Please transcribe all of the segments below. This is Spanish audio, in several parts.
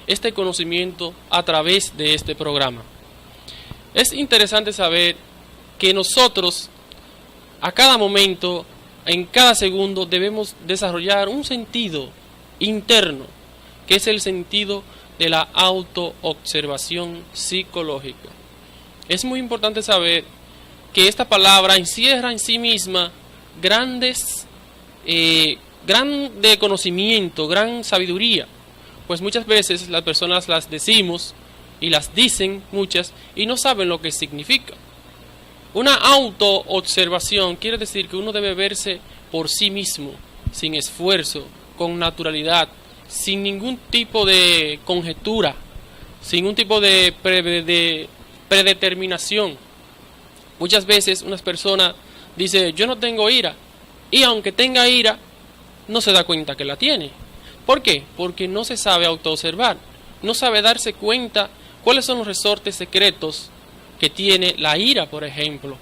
este conocimiento a través de este programa. Es interesante saber que nosotros a cada momento, en cada segundo, debemos desarrollar un sentido interno, que es el sentido de la autoobservación psicológica. Es muy importante saber que esta palabra encierra en sí misma gran conocimiento, gran sabiduría, pues muchas veces las personas las decimos y las dicen muchas y no saben lo que significa. Una autoobservación quiere decir que uno debe verse por sí mismo, sin esfuerzo, con naturalidad, sin ningún tipo de conjetura, sin ningún tipo de predeterminación. Muchas veces una persona dice, yo no tengo ira, y aunque tenga ira, no se da cuenta que la tiene. ¿Por qué? Porque no se sabe autoobservar, no sabe darse cuenta cuáles son los resortes secretos que tiene la ira, por ejemplo.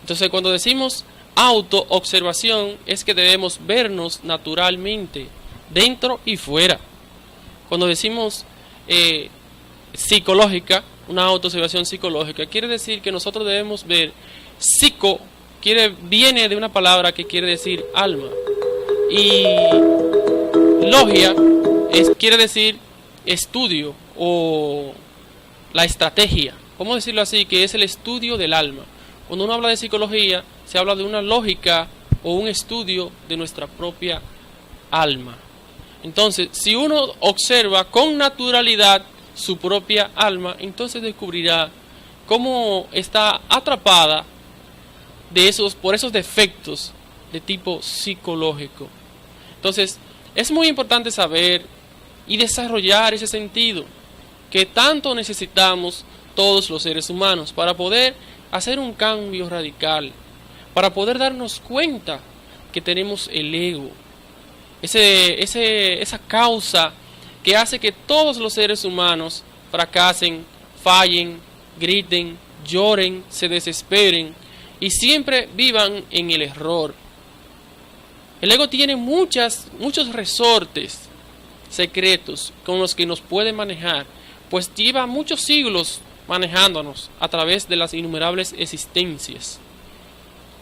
Entonces, cuando decimos autoobservación, es que debemos vernos naturalmente, dentro y fuera. Cuando decimos psicológica, una autoobservación psicológica, quiere decir que nosotros debemos ver, psico viene de una palabra que quiere decir alma, y logia quiere decir estudio o la estrategia, ¿cómo decirlo así? Que es el estudio del alma. Cuando uno habla de psicología, se habla de una lógica o un estudio de nuestra propia alma. Entonces, si uno observa con naturalidad su propia alma, entonces descubrirá cómo está atrapada por esos defectos de tipo psicológico. Entonces, es muy importante saber y desarrollar ese sentido que tanto necesitamos todos los seres humanos para poder hacer un cambio radical, para poder darnos cuenta que tenemos el ego, esa causa que hace que todos los seres humanos fracasen, fallen, griten, lloren, se desesperen y siempre vivan en el error. El ego tiene muchos resortes secretos con los que nos puede manejar, pues lleva muchos siglos manejándonos a través de las innumerables existencias.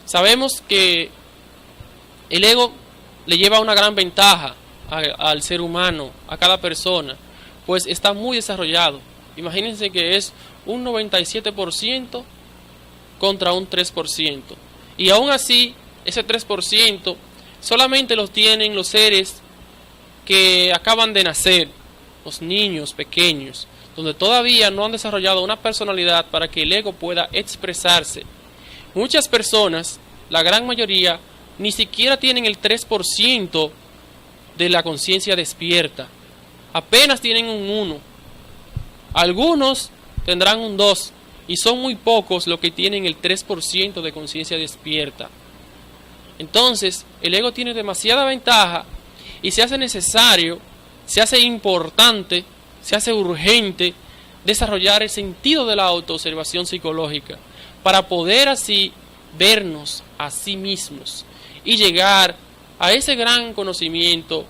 Sabemos que el ego le lleva una gran ventaja al ser humano, a cada persona, pues está muy desarrollado. Imagínense que es un 97% contra un 3%. Y aún así, ese 3% solamente lo tienen los seres que acaban de nacer, los niños pequeños, donde todavía no han desarrollado una personalidad para que el ego pueda expresarse. Muchas personas, la gran mayoría, ni siquiera tienen el 3% de la conciencia despierta. Apenas tienen un 1. Algunos tendrán un 2 y son muy pocos los que tienen el 3% de conciencia despierta. Entonces, el ego tiene demasiada ventaja y se hace necesario, se hace importante, se hace urgente desarrollar el sentido de la autoobservación psicológica para poder así vernos a sí mismos y llegar a ese gran conocimiento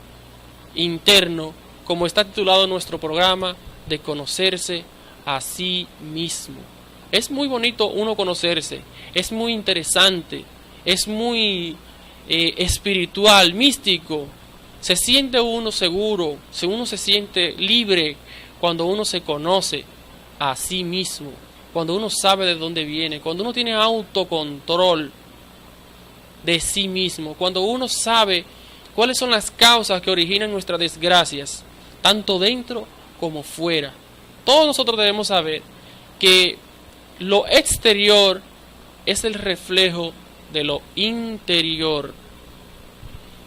interno, como está titulado nuestro programa, de conocerse a sí mismo. Es muy bonito uno conocerse, es muy interesante, es muy espiritual, místico. Se siente uno seguro, uno se siente libre cuando uno se conoce a sí mismo, cuando uno sabe de dónde viene, cuando uno tiene autocontrol de sí mismo, cuando uno sabe cuáles son las causas que originan nuestras desgracias, tanto dentro como fuera. Todos nosotros debemos saber que lo exterior es el reflejo de lo interior.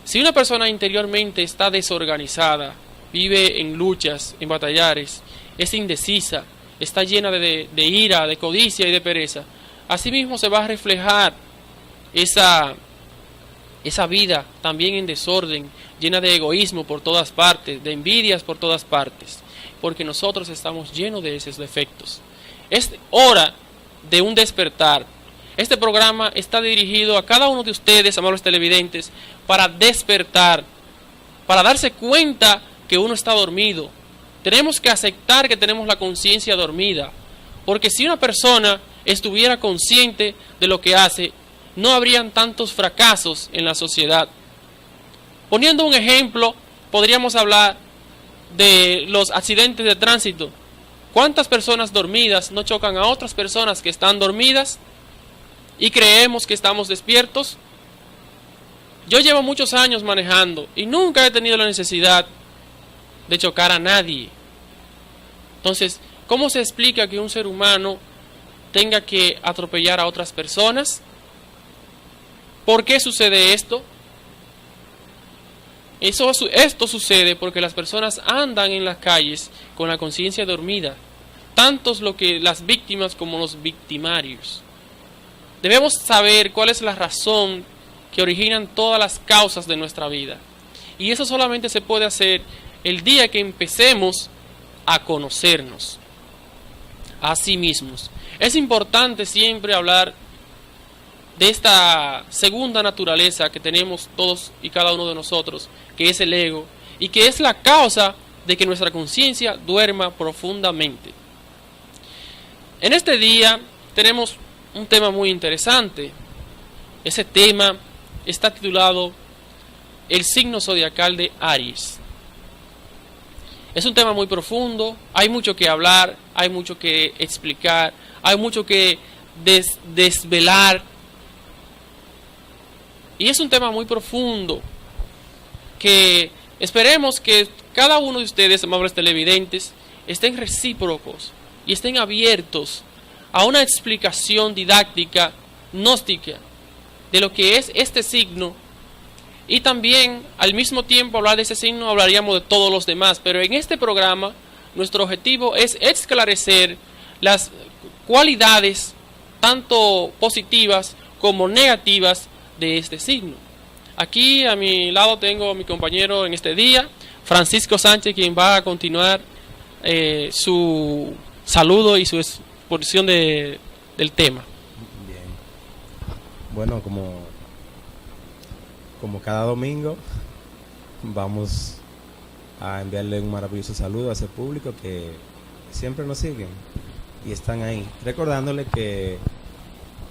Si una persona interiormente está desorganizada, vive en luchas, en batallares, es indecisa, está llena de ira, de codicia y de pereza, asimismo se va a reflejar esa vida también en desorden, llena de egoísmo por todas partes, de envidias por todas partes, porque nosotros estamos llenos de esos defectos. Es hora de un despertar. Este programa está dirigido a cada uno de ustedes, amables televidentes, para despertar, para darse cuenta que uno está dormido. Tenemos que aceptar que tenemos la conciencia dormida, porque si una persona estuviera consciente de lo que hace, no habrían tantos fracasos en la sociedad. Poniendo un ejemplo, podríamos hablar de los accidentes de tránsito. ¿Cuántas personas dormidas no chocan a otras personas que están dormidas y creemos que estamos despiertos? Yo llevo muchos años manejando y nunca he tenido la necesidad de chocar a nadie. Entonces, ¿cómo se explica que un ser humano tenga que atropellar a otras personas? ¿Por qué sucede esto? Esto sucede porque las personas andan en las calles con la conciencia dormida, tanto las víctimas como los victimarios. Debemos saber cuál es la razón que originan todas las causas de nuestra vida. Y eso solamente se puede hacer el día que empecemos a conocernos a sí mismos. Es importante siempre hablar de esta segunda naturaleza que tenemos todos y cada uno de nosotros, que es el ego, y que es la causa de que nuestra conciencia duerma profundamente. En este día tenemos un tema muy interesante. Ese tema está titulado El signo zodiacal de Aries. Es un tema muy profundo, hay mucho que hablar, hay mucho que explicar, hay mucho que desvelar. Y es un tema muy profundo que esperemos que cada uno de ustedes, amables televidentes, estén recíprocos y estén abiertos a una explicación didáctica, gnóstica, de lo que es este signo. Y también, al mismo tiempo, hablar de ese signo, hablaríamos de todos los demás. Pero en este programa, nuestro objetivo es esclarecer las cualidades, tanto positivas como negativas, de este signo. Aquí a mi lado tengo a mi compañero en este día, Francisco Sánchez, quien va a continuar su saludo y su exposición del tema. Bien. Bueno, como cada domingo, vamos a enviarle un maravilloso saludo a ese público que siempre nos siguen y están ahí. Recordándole que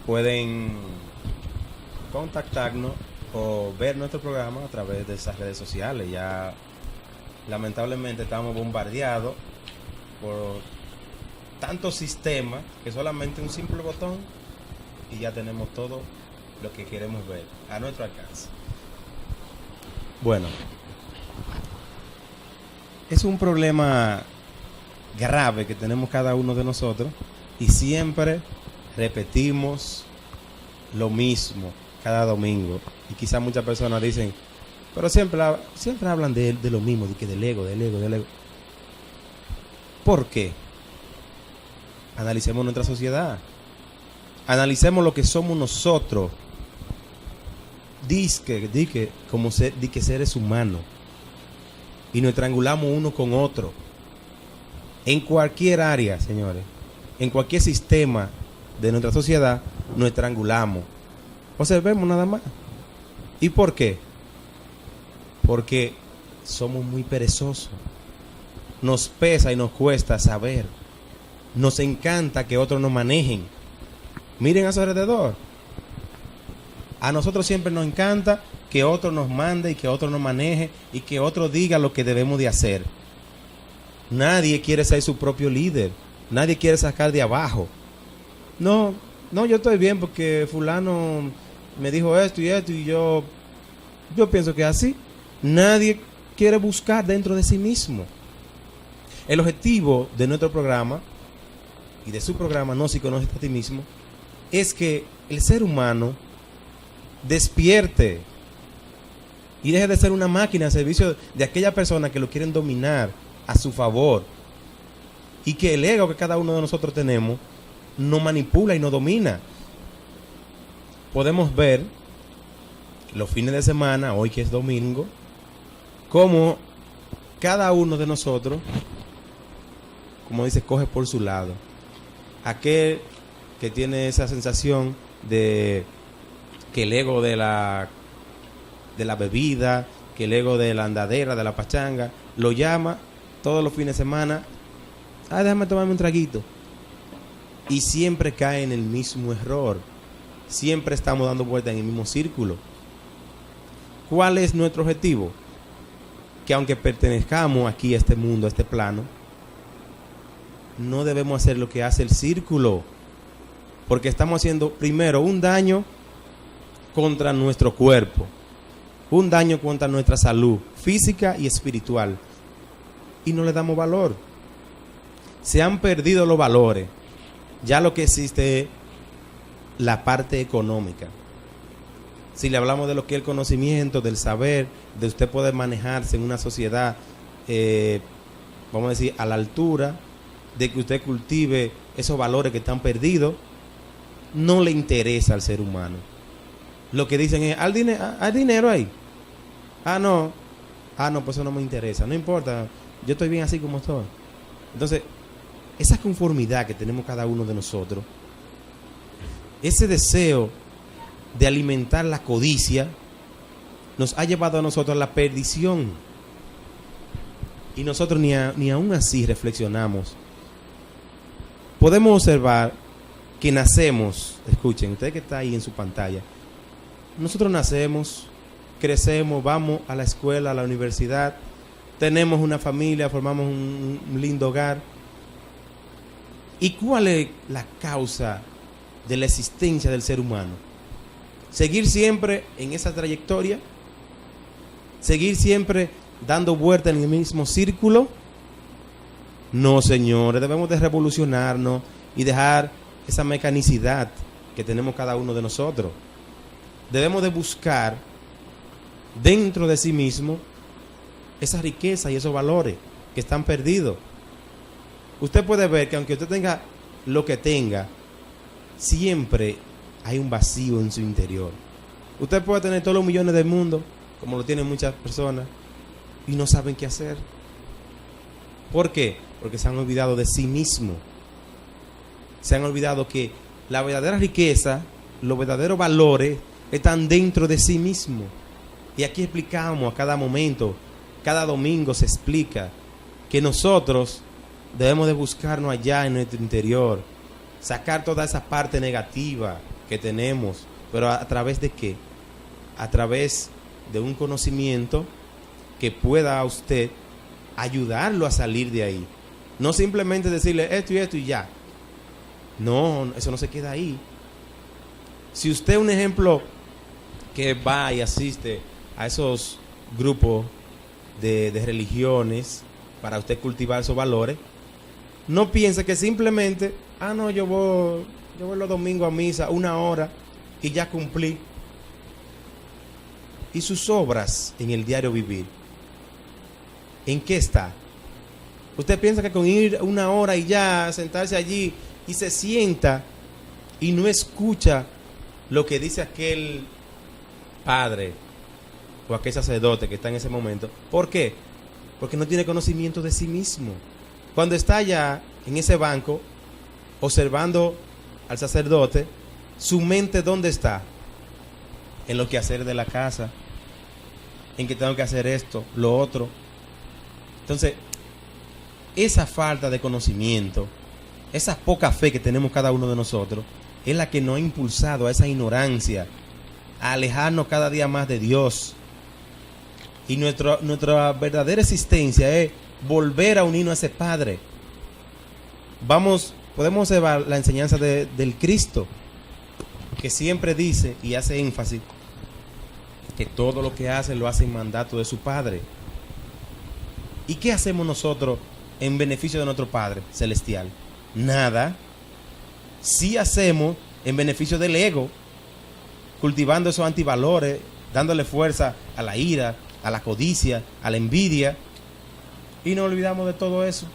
pueden contactarnos o ver nuestro programa a través de esas redes sociales. Ya lamentablemente estamos bombardeados por tantos sistemas que solamente un simple botón y ya tenemos todo lo que queremos ver a nuestro alcance. Bueno, es un problema grave que tenemos cada uno de nosotros y siempre repetimos lo mismo cada domingo. Y quizás muchas personas dicen, pero siempre hablan de lo mismo, del ego. ¿Por qué? Analicemos nuestra sociedad. Analicemos lo que somos nosotros. Dique seres humanos. Y nos triangulamos uno con otro. En cualquier área, señores. En cualquier sistema de nuestra sociedad, nos triangulamos. Observemos nada más. ¿Y por qué? Porque somos muy perezosos. Nos pesa y nos cuesta saber. Nos encanta que otros nos manejen. Miren a su alrededor. A nosotros siempre nos encanta que otro nos mande y que otro nos maneje y que otro diga lo que debemos de hacer. Nadie quiere ser su propio líder. Nadie quiere sacar de abajo. No, yo estoy bien porque fulano me dijo esto y yo pienso que es así. Nadie quiere buscar dentro de sí mismo. El objetivo de nuestro programa y de su programa No Si Conoces a Ti Mismo es que el ser humano despierte y deje de ser una máquina al servicio de aquella persona que lo quieren dominar a su favor, y que el ego que cada uno de nosotros tenemos nos manipula y nos domina. Podemos ver los fines de semana, hoy que es domingo, cómo cada uno de nosotros, como dice, coge por su lado. Aquel que tiene esa sensación de que el ego de la bebida, que el ego de la andadera, de la pachanga, lo llama todos los fines de semana, déjame tomarme un traguito. Y siempre cae en el mismo error. Siempre estamos dando vueltas en el mismo círculo. ¿Cuál es nuestro objetivo? Que aunque pertenezcamos aquí a este mundo, a este plano, no debemos hacer lo que hace el círculo. Porque estamos haciendo primero un daño contra nuestro cuerpo, un daño contra nuestra salud física y espiritual. Y no le damos valor. Se han perdido los valores. Ya lo que existe es la parte económica. Si le hablamos de lo que es el conocimiento, del saber, de usted poder manejarse en una sociedad, vamos a decir, a la altura, de que usted cultive esos valores que están perdidos, no le interesa al ser humano. Lo que dicen es, ¿hay dinero ahí? No, pues eso no me interesa, no importa, yo estoy bien así como estoy. Entonces, esa conformidad que tenemos cada uno de nosotros, ese deseo de alimentar la codicia, nos ha llevado a nosotros a la perdición. Y nosotros ni aún así reflexionamos. Podemos observar que nacemos, escuchen, usted que está ahí en su pantalla, nosotros nacemos, crecemos, vamos a la escuela, a la universidad, tenemos una familia, formamos un lindo hogar. ¿Y cuál es la causa de la existencia del ser humano? ¿Seguir siempre en esa trayectoria? ¿Seguir siempre dando vueltas en el mismo círculo? No, señores, debemos de revolucionarnos y dejar esa mecanicidad que tenemos cada uno de nosotros. Debemos de buscar dentro de sí mismo esa riqueza y esos valores que están perdidos. Usted puede ver que aunque usted tenga lo que tenga, siempre hay un vacío en su interior. Usted puede tener todos los millones del mundo, como lo tienen muchas personas, y no saben qué hacer. ¿Por qué? Porque se han olvidado de sí mismos. Se han olvidado que la verdadera riqueza, los verdaderos valores están dentro de sí mismo. Y aquí explicamos a cada momento, cada domingo se explica que nosotros debemos de buscarnos allá en nuestro interior, sacar toda esa parte negativa que tenemos, pero ¿a través de qué? A través de un conocimiento que pueda a usted ayudarlo a salir de ahí. No simplemente decirle esto y ya. No, eso no se queda ahí. Si usted, un ejemplo, que va y asiste a esos grupos de religiones para usted cultivar esos valores, no piense que simplemente, yo voy los domingos a misa 1 hora y ya cumplí. ¿Y sus obras en el diario vivir? ¿En qué está? Usted piensa que con ir 1 hora y ya sentarse allí y se sienta y no escucha lo que dice aquel padre o aquel sacerdote que está en ese momento. ¿Por qué? Porque no tiene conocimiento de sí mismo. Cuando está allá en ese banco observando al sacerdote, su mente ¿dónde está? En lo que hacer de la casa, en que tengo que hacer esto, lo otro. Entonces, esa falta de conocimiento, esa poca fe que tenemos cada uno de nosotros, es la que nos ha impulsado a esa ignorancia, a alejarnos cada día más de Dios. Y nuestra verdadera existencia es volver a unirnos a ese Padre. Podemos observar la enseñanza del Cristo, que siempre dice y hace énfasis que todo lo que hace lo hace en mandato de su Padre. ¿Y qué hacemos nosotros en beneficio de nuestro Padre celestial? Nada. Sí hacemos en beneficio del ego, cultivando esos antivalores, dándole fuerza a la ira, a la codicia, a la envidia, y nos olvidamos de todo eso.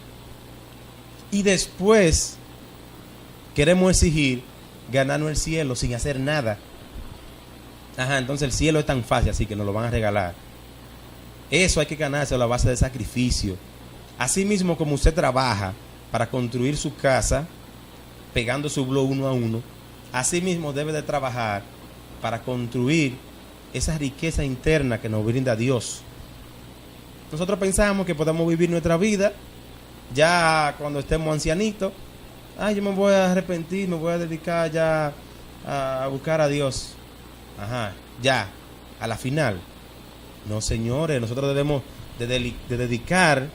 Y después queremos exigir ganarnos el cielo sin hacer nada. Entonces el cielo es tan fácil así que nos lo van a regalar. Eso hay que ganarse a la base de sacrificio. Así mismo como usted trabaja para construir su casa, pegando su blog 1 a 1, así mismo debe de trabajar para construir esa riqueza interna que nos brinda Dios. Nosotros pensamos que podemos vivir nuestra vida ya cuando estemos ancianitos. Yo me voy a arrepentir, me voy a dedicar ya a buscar a Dios. Ya, a la final. No, señores, nosotros debemos de dedicar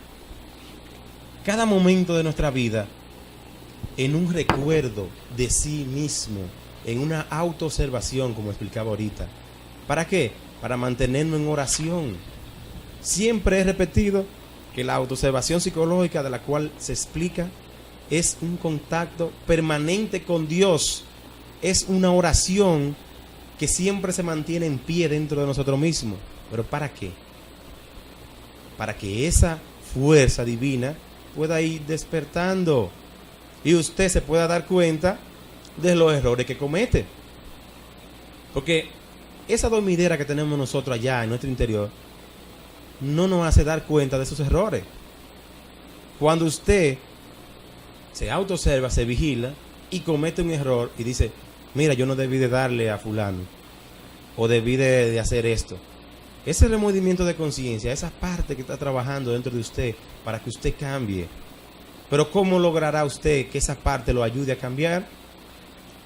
cada momento de nuestra vida en un recuerdo de sí mismo, en una autoobservación, como explicaba ahorita. ¿Para qué? Para mantenernos en oración. Siempre he repetido que la autoobservación psicológica de la cual se explica es un contacto permanente con Dios. Es una oración que siempre se mantiene en pie dentro de nosotros mismos. ¿Pero para qué? Para que esa fuerza divina pueda ir despertando y usted se pueda dar cuenta de los errores que comete. Porque esa dormidera que tenemos nosotros allá en nuestro interior no nos hace dar cuenta de esos errores. Cuando usted se autoobserva, se vigila y comete un error y dice, mira, yo no debí de darle a fulano, o debí de hacer esto. Ese remordimiento de conciencia, esa parte que está trabajando dentro de usted para que usted cambie. Pero ¿cómo logrará usted que esa parte lo ayude a cambiar?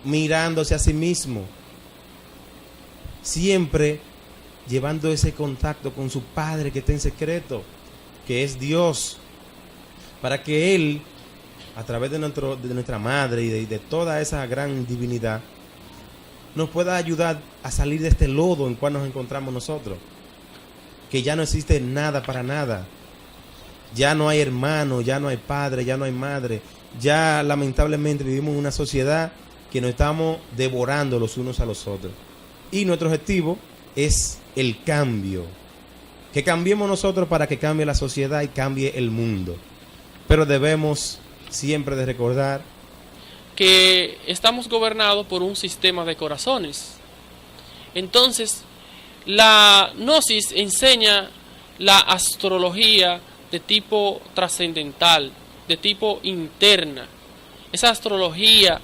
Mirándose a sí mismo. Siempre llevando ese contacto con su Padre que está en secreto, que es Dios, para que Él, a través de nuestra Madre y de toda esa gran divinidad, nos pueda ayudar a salir de este lodo en cual nos encontramos nosotros. Que ya no existe nada para nada. Ya no hay hermano, ya no hay padre, ya no hay madre. Ya lamentablemente vivimos en una sociedad que nos estamos devorando los unos a los otros. Y nuestro objetivo es el cambio. Que cambiemos nosotros para que cambie la sociedad y cambie el mundo. Pero debemos siempre de recordar que estamos gobernados por un sistema de corazones. Entonces, la Gnosis enseña la astrología de tipo trascendental, de tipo interna. Esa astrología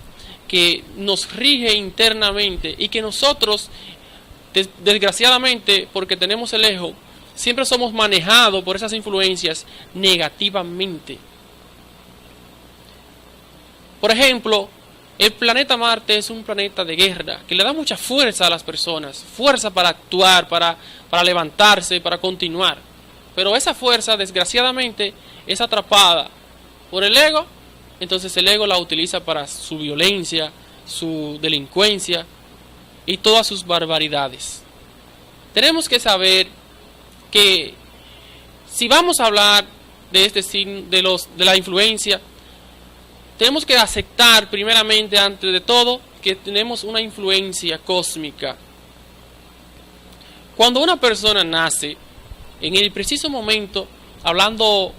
que nos rige internamente y que nosotros, desgraciadamente, porque tenemos el ego, siempre somos manejados por esas influencias negativamente. Por ejemplo, el planeta Marte es un planeta de guerra que le da mucha fuerza a las personas, fuerza para actuar, para levantarse, para continuar. Pero esa fuerza, desgraciadamente, es atrapada por el ego. Entonces el ego la utiliza para su violencia, su delincuencia y todas sus barbaridades. Tenemos que saber que si vamos a hablar de este signo, de la influencia, tenemos que aceptar primeramente, antes de todo, que tenemos una influencia cósmica. Cuando una persona nace, en el preciso momento, hablando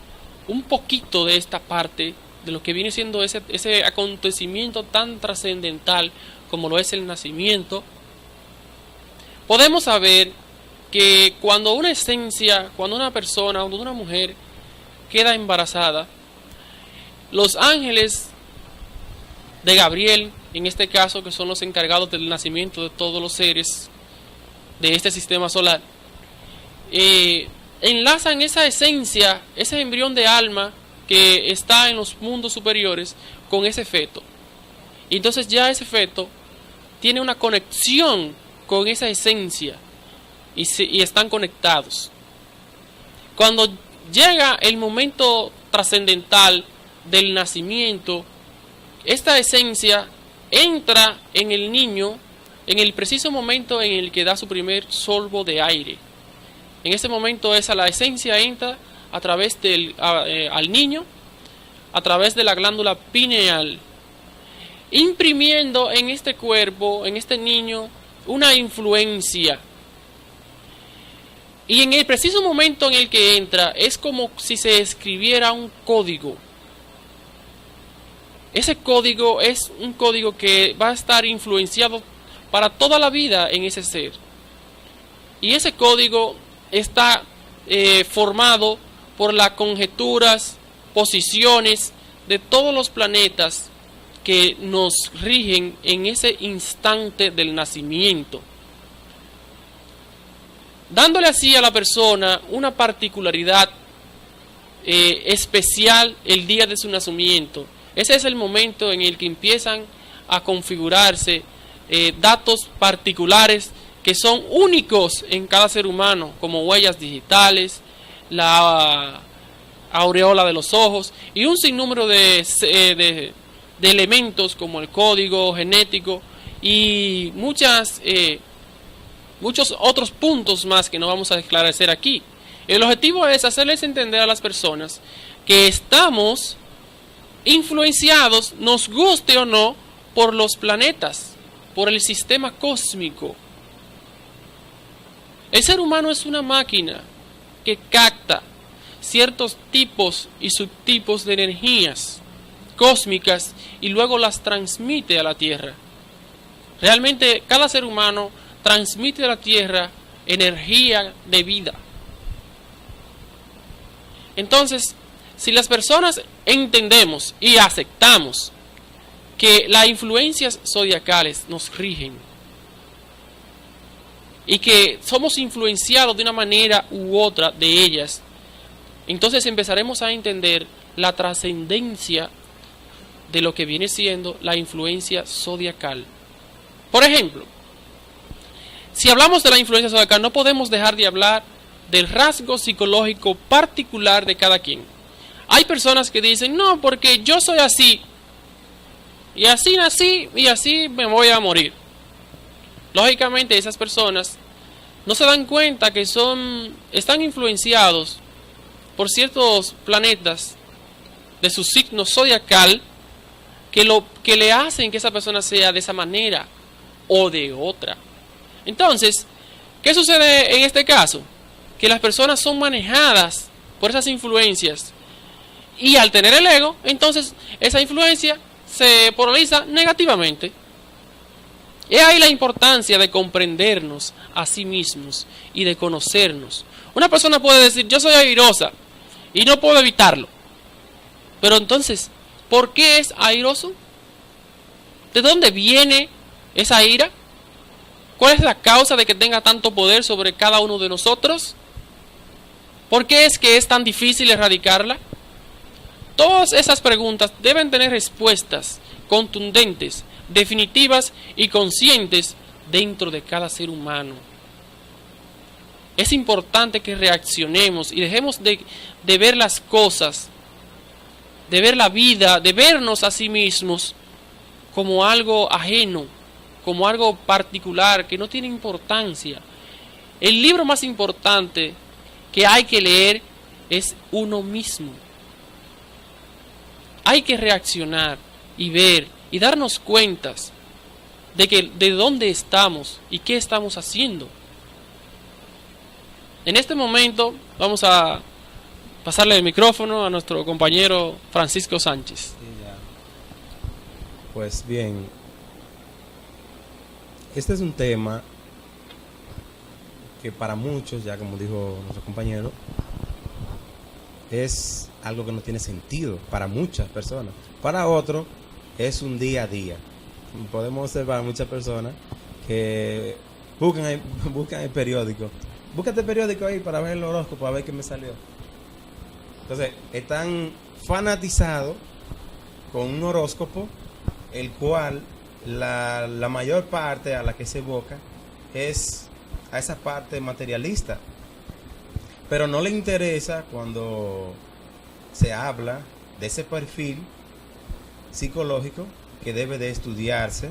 un poquito de esta parte, de lo que viene siendo ese acontecimiento tan trascendental como lo es el nacimiento, podemos saber que cuando una esencia, cuando una persona, cuando una mujer queda embarazada, los ángeles de Gabriel, en este caso, que son los encargados del nacimiento de todos los seres de este sistema solar, enlazan esa esencia, ese embrión de alma que está en los mundos superiores con ese feto. Y entonces ya ese feto tiene una conexión con esa esencia y están conectados. Cuando llega el momento trascendental del nacimiento, esta esencia entra en el niño en el preciso momento en el que da su primer sorbo de aire. En ese momento la esencia entra a través al niño, a través de la glándula pineal, imprimiendo en este cuerpo, en este niño, una influencia. Y en el preciso momento en el que entra, es como si se escribiera un código. Ese código es un código que va a estar influenciado para toda la vida en ese ser. Y ese código está formado por las conjeturas, posiciones de todos los planetas que nos rigen en ese instante del nacimiento. dándole así a la persona una particularidad especial el día de su nacimiento. Ese es el momento en el que empiezan a configurarse datos particulares que son únicos en cada ser humano, como huellas digitales, la aureola de los ojos y un sinnúmero de elementos como el código genético y muchos otros puntos más que no vamos a esclarecer aquí. El objetivo es hacerles entender a las personas que estamos influenciados, nos guste o no, por los planetas, por el sistema cósmico. El ser humano es una máquina que capta ciertos tipos y subtipos de energías cósmicas y luego las transmite a la Tierra. Realmente cada ser humano transmite a la Tierra energía de vida. Entonces, si las personas entendemos y aceptamos que las influencias zodiacales nos rigen y que somos influenciados de una manera u otra de ellas, entonces empezaremos a entender la trascendencia de lo que viene siendo la influencia zodiacal. Por ejemplo, si hablamos de la influencia zodiacal, no podemos dejar de hablar del rasgo psicológico particular de cada quien. Hay personas que dicen, no, porque yo soy así, y así nací, y así me voy a morir. Lógicamente esas personas no se dan cuenta que están influenciados por ciertos planetas de su signo zodiacal que le hacen que esa persona sea de esa manera o de otra. Entonces, ¿qué sucede en este caso? Que las personas son manejadas por esas influencias y al tener el ego, entonces esa influencia se polariza negativamente. Es ahí la importancia de comprendernos a sí mismos y de conocernos. Una persona puede decir, yo soy airosa y no puedo evitarlo. Pero entonces, ¿por qué es airoso? ¿De dónde viene esa ira? ¿Cuál es la causa de que tenga tanto poder sobre cada uno de nosotros? ¿Por qué es que es tan difícil erradicarla? Todas esas preguntas deben tener respuestas contundentes, definitivas y conscientes dentro de cada ser humano. Es importante que reaccionemos y dejemos de ver las cosas, de ver la vida, de vernos a sí mismos como algo ajeno, como algo particular, que no tiene importancia. El libro más importante que hay que leer es uno mismo. Hay que reaccionar y ver y darnos cuentas de dónde estamos y qué estamos haciendo. En este momento vamos a pasarle el micrófono a nuestro compañero Francisco Sánchez. Pues bien, este es un tema que para muchos, ya como dijo nuestro compañero, es algo que no tiene sentido para muchas personas. Para otros es un día a día. Podemos observar muchas personas que buscan el periódico. Búscate el periódico ahí para ver el horóscopo, a ver qué me salió. Entonces, están fanatizados con un horóscopo, el cual la mayor parte a la que se evoca es a esa parte materialista. Pero no le interesa cuando se habla de ese perfil psicológico que debe de estudiarse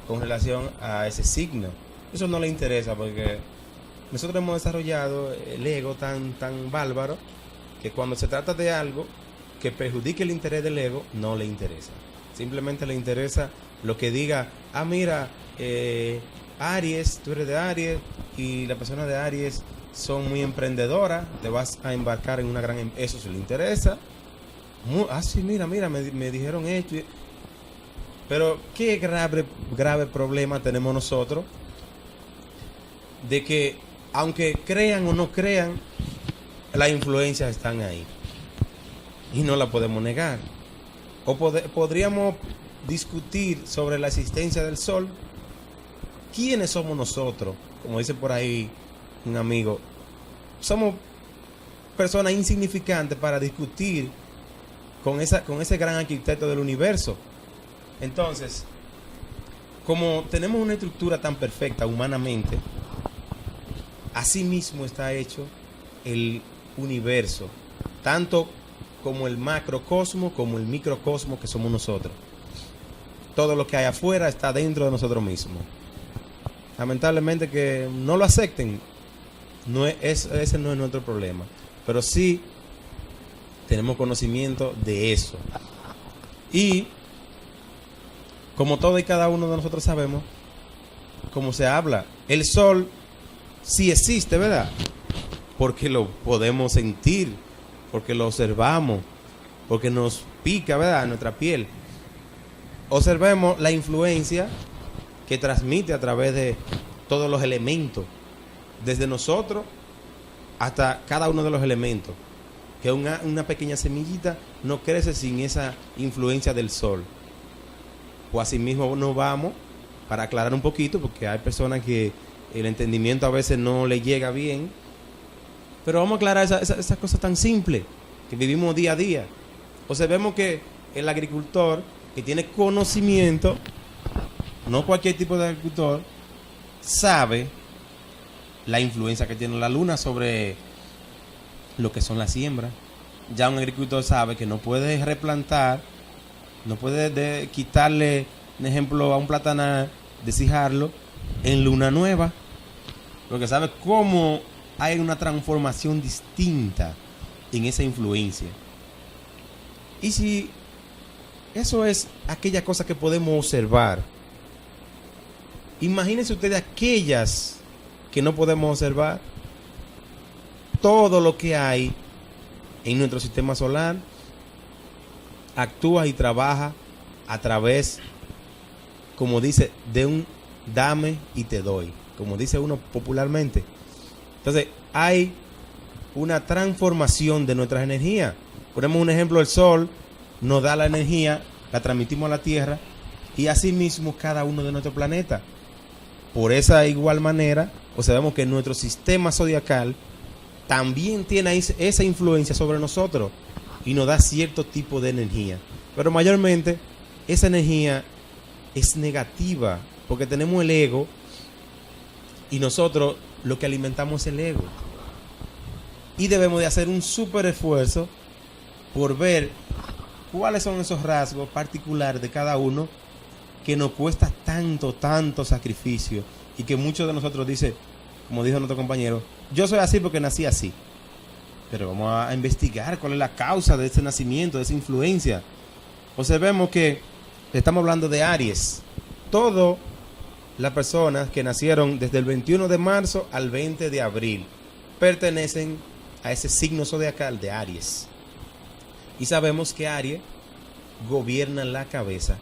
con relación a ese signo. Eso no le interesa porque nosotros hemos desarrollado el ego tan bárbaro que cuando se trata de algo que perjudique el interés del ego, no le interesa. Simplemente le interesa lo que diga, mira, Aries, tú eres de Aries y la persona de Aries son muy emprendedoras, te vas a embarcar en una gran... Eso sí le interesa. Sí, mira, me dijeron esto. Pero qué grave problema tenemos nosotros de que, aunque crean o no crean, las influencias están ahí y no la podemos negar. O podríamos discutir sobre la existencia del sol. ¿Quiénes somos nosotros? Como dice por ahí un amigo, somos personas insignificantes para discutir con ese gran arquitecto del universo. Entonces, como tenemos una estructura tan perfecta humanamente, así mismo está hecho el universo, tanto como el macrocosmo como el microcosmo que somos nosotros. Todo lo que hay afuera está dentro de nosotros mismos. Lamentablemente que no lo acepten, ese no es nuestro problema, pero sí tenemos conocimiento de eso. Y como todo y cada uno de nosotros sabemos, como se habla, el sol sí existe, ¿verdad? Porque lo podemos sentir, porque lo observamos, porque nos pica, ¿verdad?, nuestra piel. Observemos la influencia que transmite a través de todos los elementos, desde nosotros hasta cada uno de los elementos, que una pequeña semillita no crece sin esa influencia del sol. O así mismo nos vamos, para aclarar un poquito, porque hay personas que el entendimiento a veces no le llega bien, pero vamos a aclarar esas cosas tan simples que vivimos día a día. Observemos que el agricultor que tiene conocimiento, no cualquier tipo de agricultor, sabe la influencia que tiene la luna sobre lo que son las siembras. Ya un agricultor sabe que no puede replantar, no puede quitarle, un ejemplo, a un platanar, deshijarlo en luna nueva, porque sabe cómo hay una transformación distinta en esa influencia. Y si eso es aquella cosa que podemos observar, imagínense ustedes aquellas que no podemos observar. Todo lo que hay en nuestro sistema solar actúa y trabaja a través, como dice, de un dame y te doy, como dice uno popularmente. Entonces hay una transformación de nuestras energías. Ponemos un ejemplo: el sol nos da la energía, la transmitimos a la Tierra, y así mismo cada uno de nuestro planeta. Por esa igual manera, sabemos que nuestro sistema zodiacal también tiene esa influencia sobre nosotros y nos da cierto tipo de energía, pero mayormente esa energía es negativa, porque tenemos el ego y nosotros lo que alimentamos es el ego, y debemos de hacer un súper esfuerzo por ver cuáles son esos rasgos particulares de cada uno que nos cuesta tanto sacrificio, y que muchos de nosotros dicen, como dijo nuestro compañero, yo soy así porque nací así. Pero vamos a investigar cuál es la causa de ese nacimiento, de esa influencia. Observemos que estamos hablando de Aries. Todas las personas que nacieron desde el 21 de marzo al 20 de abril pertenecen a ese signo zodiacal de Aries. Y sabemos que Aries gobierna la cabeza.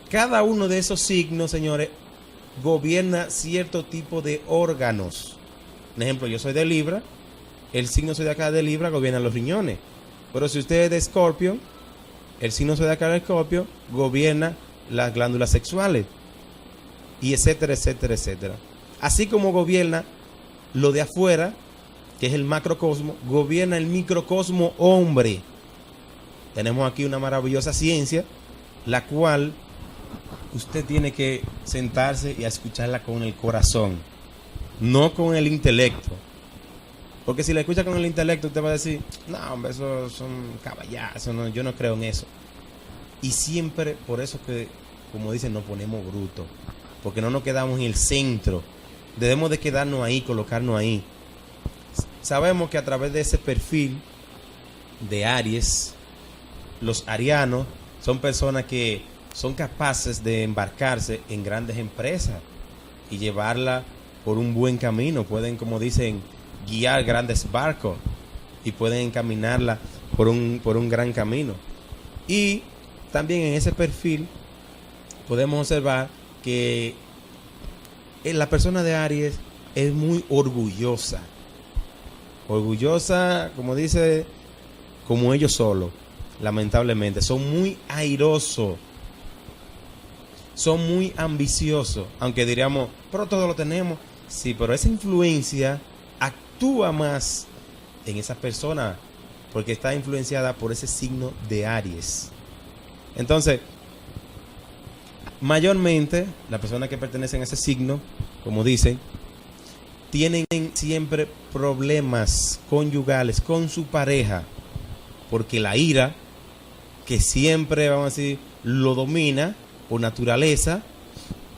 Cada uno de esos signos, señores, gobierna cierto tipo de órganos. Por ejemplo, yo soy de Libra, el signo zodiacal de Libra gobierna los riñones. Pero si usted es de Escorpio, el signo zodiacal de Escorpio gobierna las glándulas sexuales, y etcétera, etcétera, etcétera. Así como gobierna lo de afuera, que es el macrocosmo, gobierna el microcosmo hombre. Tenemos aquí una maravillosa ciencia, la cual usted tiene que sentarse y a escucharla con el corazón, no con el intelecto. Porque si la escucha con el intelecto, usted va a decir, no, hombre, eso son caballazos, no, yo no creo en eso. Y siempre, por eso que, como dicen, nos ponemos brutos, porque no nos quedamos en el centro. Debemos de quedarnos ahí, colocarnos ahí. Sabemos que a través de ese perfil de Aries, los arianos son personas que son capaces de embarcarse en grandes empresas y llevarla por un buen camino. Pueden, como dicen, guiar grandes barcos y pueden encaminarla por un gran camino. Y también en ese perfil podemos observar que la persona de Aries es muy orgullosa, como dice, como ellos solos. Lamentablemente son muy airosos, son muy ambiciosos, aunque diríamos, pero todo lo tenemos. Sí, pero esa influencia actúa más en esa persona porque está influenciada por ese signo de Aries. Entonces, mayormente las personas que pertenecen a ese signo, como dicen, tienen siempre problemas conyugales con su pareja, porque la ira, que siempre, vamos a decir, lo domina por naturaleza,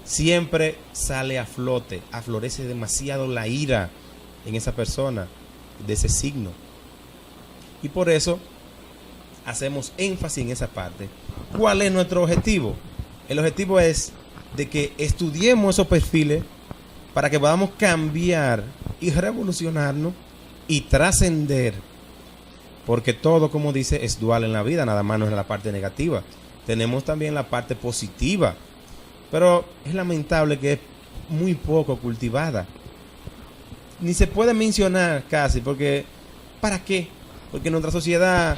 siempre sale a flote, aflorece demasiado la ira en esa persona de ese signo. Y por eso hacemos énfasis en esa parte. ¿Cuál es nuestro objetivo? El objetivo es de que estudiemos esos perfiles para que podamos cambiar y revolucionarnos y trascender. Porque todo, como dice, es dual en la vida, nada más no es la parte negativa. Tenemos también la parte positiva, pero es lamentable que es muy poco cultivada. Ni se puede mencionar casi, porque ¿para qué? Porque nuestra sociedad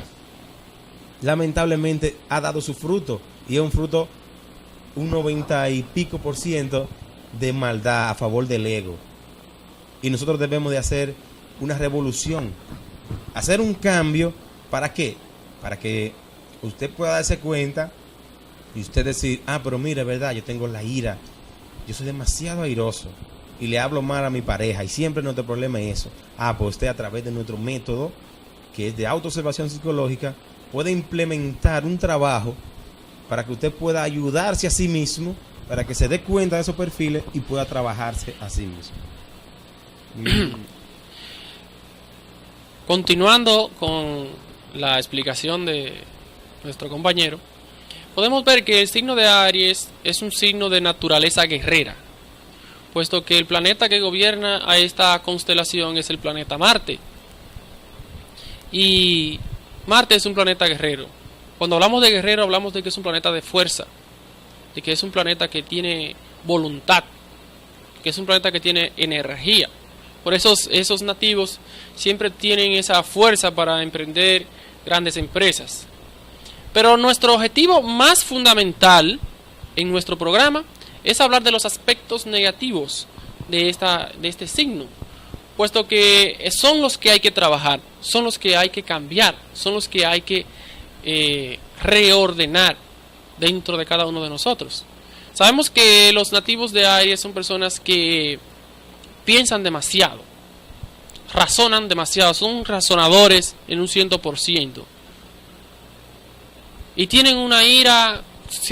lamentablemente ha dado su fruto, y es un fruto, un 90 y pico % de maldad a favor del ego. Y nosotros debemos de hacer una revolución, hacer un cambio. ¿Para qué? Para que usted pueda darse cuenta y usted decir, pero mire, es verdad, yo tengo la ira, yo soy demasiado airoso y le hablo mal a mi pareja, y siempre nuestro problema es eso. Pues usted, a través de nuestro método, que es de autoobservación psicológica, puede implementar un trabajo para que usted pueda ayudarse a sí mismo, para que se dé cuenta de esos perfiles y pueda trabajarse a sí mismo. Continuando con la explicación de nuestro compañero, podemos ver que el signo de Aries es un signo de naturaleza guerrera, puesto que el planeta que gobierna a esta constelación es el planeta Marte. Y Marte es un planeta guerrero. Cuando hablamos de guerrero, hablamos de que es un planeta de fuerza, de que es un planeta que tiene voluntad, que es un planeta que tiene energía. Por eso esos nativos siempre tienen esa fuerza para emprender grandes empresas. Pero nuestro objetivo más fundamental en nuestro programa es hablar de los aspectos negativos de este signo, puesto que son los que hay que trabajar, son los que hay que cambiar, son los que hay que reordenar dentro de cada uno de nosotros. Sabemos que los nativos de Aries son personas que piensan demasiado, razonan demasiado, son razonadores en un 100%. Y tienen una ira,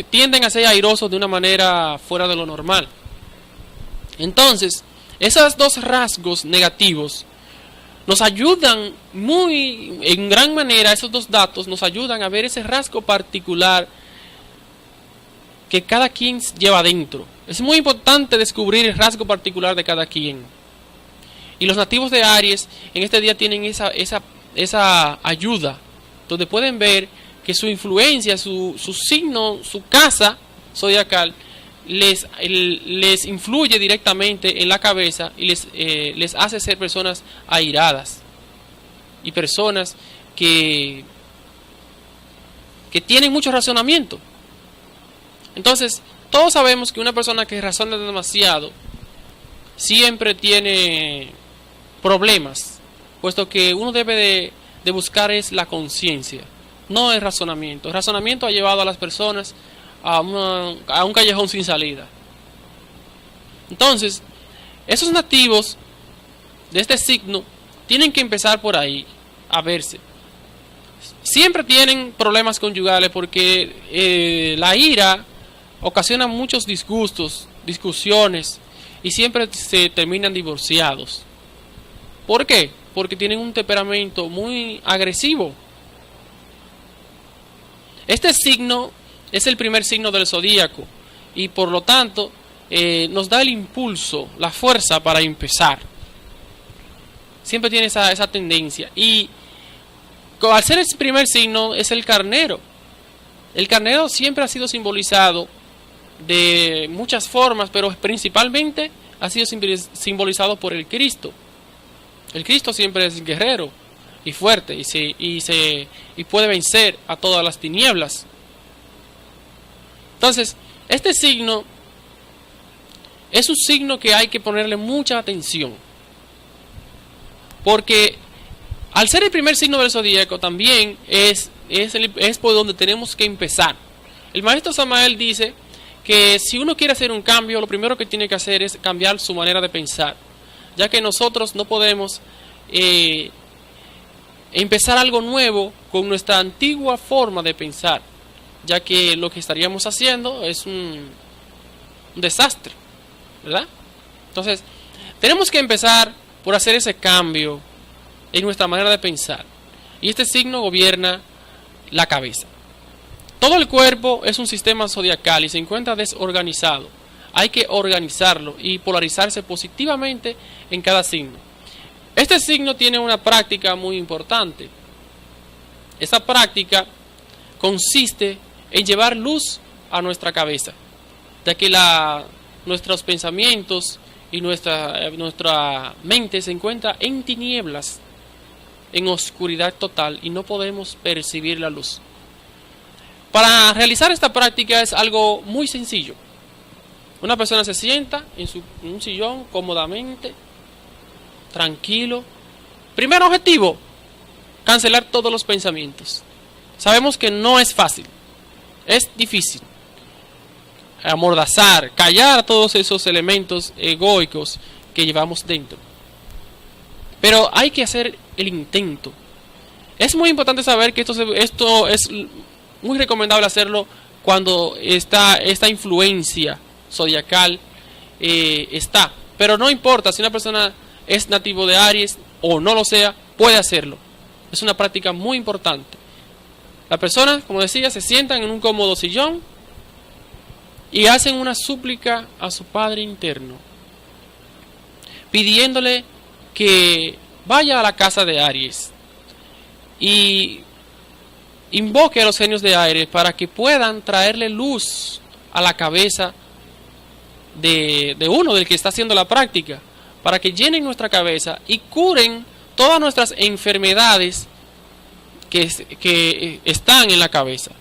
tienden a ser airosos de una manera fuera de lo normal. Entonces, esos dos rasgos negativos nos ayudan en gran manera, esos dos datos nos ayudan a ver ese rasgo particular que cada quien lleva dentro. Es muy importante descubrir el rasgo particular de cada quien. Y los nativos de Aries en este día tienen esa ayuda, donde pueden ver que su influencia, su signo, su casa zodiacal les influye directamente en la cabeza y les hace ser personas airadas y personas que tienen mucho razonamiento. Entonces, todos sabemos que una persona que razona demasiado siempre tiene problemas, puesto que uno debe de buscar es la conciencia, no el razonamiento. El razonamiento ha llevado a las personas a un callejón sin salida. Entonces, esos nativos de este signo tienen que empezar por ahí, a verse. Siempre tienen problemas conyugales porque la ira ocasiona muchos disgustos, discusiones, y siempre se terminan divorciados. ¿Por qué? Porque tienen un temperamento muy agresivo. Este signo es el primer signo del zodíaco y por lo tanto nos da el impulso, la fuerza para empezar. Siempre tiene esa tendencia. Y al ser el primer signo es el carnero. El carnero siempre ha sido simbolizado de muchas formas, pero principalmente ha sido simbolizado por el Cristo. El Cristo siempre es guerrero y fuerte y puede vencer a todas las tinieblas. Entonces, este signo es un signo que hay que ponerle mucha atención. Porque al ser el primer signo del zodíaco también es por donde tenemos que empezar. El maestro Samael dice que si uno quiere hacer un cambio, lo primero que tiene que hacer es cambiar su manera de pensar, ya que nosotros no podemos empezar algo nuevo con nuestra antigua forma de pensar, ya que lo que estaríamos haciendo es un desastre, ¿verdad? Entonces, tenemos que empezar por hacer ese cambio en nuestra manera de pensar. Y este signo gobierna la cabeza. Todo el cuerpo es un sistema zodiacal y se encuentra desorganizado. Hay que organizarlo y polarizarse positivamente en cada signo. Este signo tiene una práctica muy importante. Esa práctica consiste en llevar luz a nuestra cabeza, ya que nuestros pensamientos y nuestra mente se encuentra en tinieblas, en oscuridad total, y no podemos percibir la luz. Para realizar esta práctica es algo muy sencillo. Una persona se sienta en un sillón cómodamente, tranquilo. Primer objetivo, cancelar todos los pensamientos. Sabemos que no es fácil, es difícil. Amordazar, callar todos esos elementos egoicos que llevamos dentro. Pero hay que hacer el intento. Es muy importante saber que esto es muy recomendable hacerlo cuando esta influencia zodiacal está. Pero no importa si una persona es nativo de Aries o no lo sea, puede hacerlo. Es una práctica muy importante. Las personas, como decía, se sientan en un cómodo sillón y hacen una súplica a su Padre interno, pidiéndole que vaya a la casa de Aries y invoque a los genios de Aries para que puedan traerle luz a la cabeza de uno, del que está haciendo la práctica, para que llenen nuestra cabeza y curen todas nuestras enfermedades que están en la cabeza.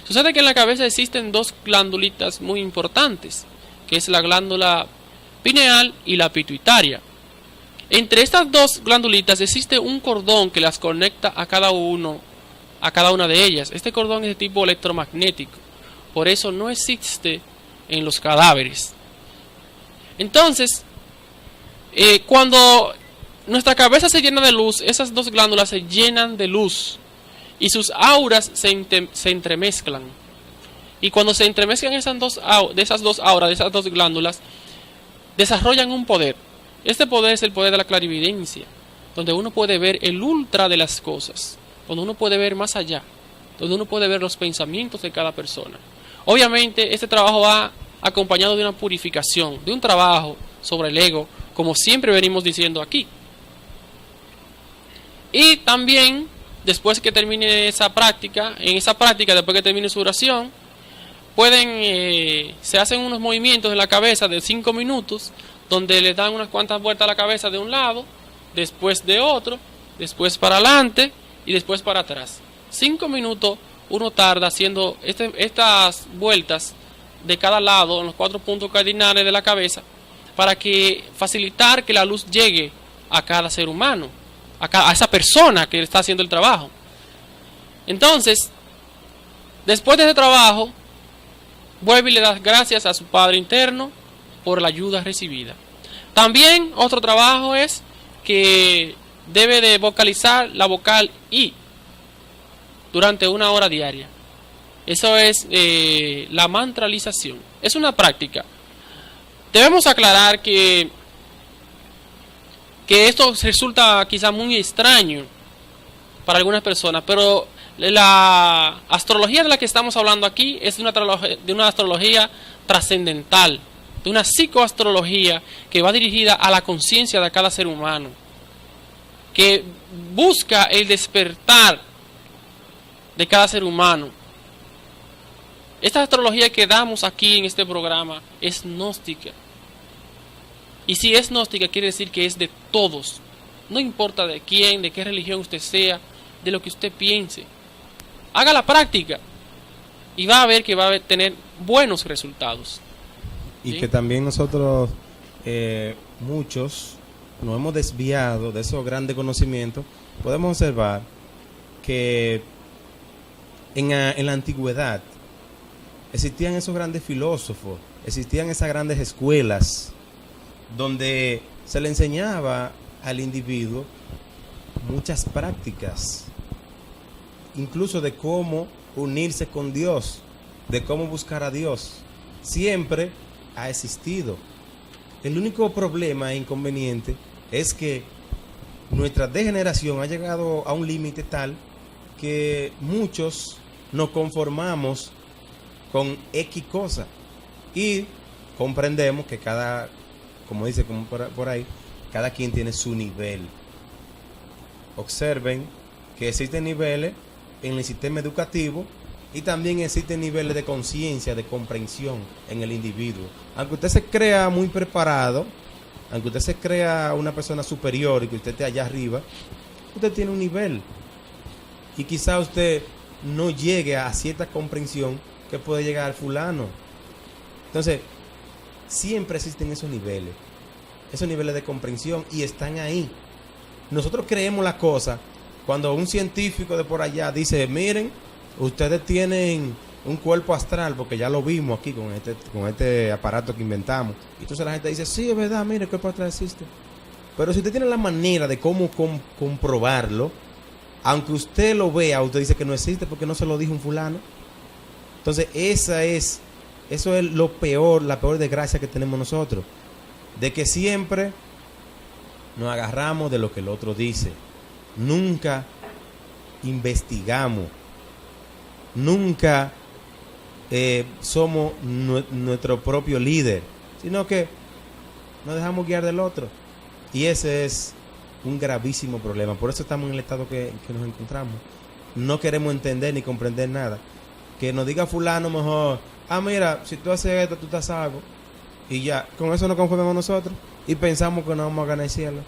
Sucede que en la cabeza existen dos glándulitas muy importantes, que es la glándula pineal y la pituitaria. Entre estas dos glándulitas existe un cordón que las conecta a cada una de ellas. Este cordón es de tipo electromagnético, por eso no existe en los cadáveres. Entonces, cuando nuestra cabeza se llena de luz, esas dos glándulas se llenan de luz y sus auras se entremezclan. Y cuando se entremezclan esas dos auras, de esas dos glándulas, desarrollan un poder. Este poder es el poder de la clarividencia, donde uno puede ver el ultra de las cosas, donde uno puede ver más allá, donde uno puede ver los pensamientos de cada persona. Obviamente, este trabajo va acompañado de una purificación, de un trabajo sobre el ego, como siempre venimos diciendo aquí. Y también, después que termine esa práctica, después que termine su oración, se hacen unos movimientos en la cabeza de 5 minutos, donde le dan unas cuantas vueltas a la cabeza de un lado, después de otro, después para adelante y después para atrás. 5 minutos uno tarda haciendo estas vueltas de cada lado en los 4 puntos cardinales de la cabeza, para facilitar que la luz llegue a cada ser humano, a esa persona que está haciendo el trabajo. Entonces, después de ese trabajo, vuelve y le da gracias a su Padre interno por la ayuda recibida. También otro trabajo es que debe de vocalizar la vocal I durante 1 hora diaria. Eso es la mantralización. Es una práctica. Debemos aclarar que esto resulta quizá muy extraño para algunas personas, pero la astrología de la que estamos hablando aquí es de una astrología trascendental, de una psicoastrología que va dirigida a la conciencia de cada ser humano, que busca el despertar de cada ser humano. Esta astrología que damos aquí en este programa es gnóstica. Y si es gnóstica, quiere decir que es de todos. No importa de quién, de qué religión usted sea, de lo que usted piense. Haga la práctica y va a ver que va a tener buenos resultados. Y ¿sí? que también nosotros, muchos nos hemos desviado de esos grandes conocimientos, podemos observar que en la antigüedad existían esos grandes filósofos, existían esas grandes escuelas donde se le enseñaba al individuo muchas prácticas, incluso de cómo unirse con Dios, de cómo buscar a Dios. Siempre ha existido. El único problema e inconveniente es que nuestra degeneración ha llegado a un límite tal que muchos nos conformamos con X cosa y comprendemos que como dice por ahí, cada quien tiene su nivel. Observen que existen niveles en el sistema educativo y también existen niveles de conciencia, de comprensión en el individuo. Aunque usted se crea muy preparado, aunque usted se crea una persona superior y que usted esté allá arriba, usted tiene un nivel. Y quizá usted no llegue a cierta comprensión que puede llegar al fulano. Entonces, siempre existen esos niveles de comprensión y están ahí. Nosotros creemos la cosa cuando un científico de por allá dice, miren, ustedes tienen un cuerpo astral, porque ya lo vimos aquí con este aparato que inventamos. Y entonces la gente dice, sí, es verdad, mire, el cuerpo astral existe. Pero si usted tiene la manera de cómo comprobarlo, aunque usted lo vea, usted dice que no existe porque no se lo dijo un fulano. Entonces eso es lo peor, la peor desgracia que tenemos nosotros, de que siempre nos agarramos de lo que el otro dice. Nunca investigamos, nunca somos nuestro propio líder, sino que nos dejamos guiar del otro. Y ese es un gravísimo problema. Por eso estamos en el estado que nos encontramos. No queremos entender ni comprender nada. Que nos diga fulano mejor, mira, si tú haces esto, tú estás salvo. Y ya, con eso nos conformamos nosotros y pensamos que nos vamos a ganar el cielo.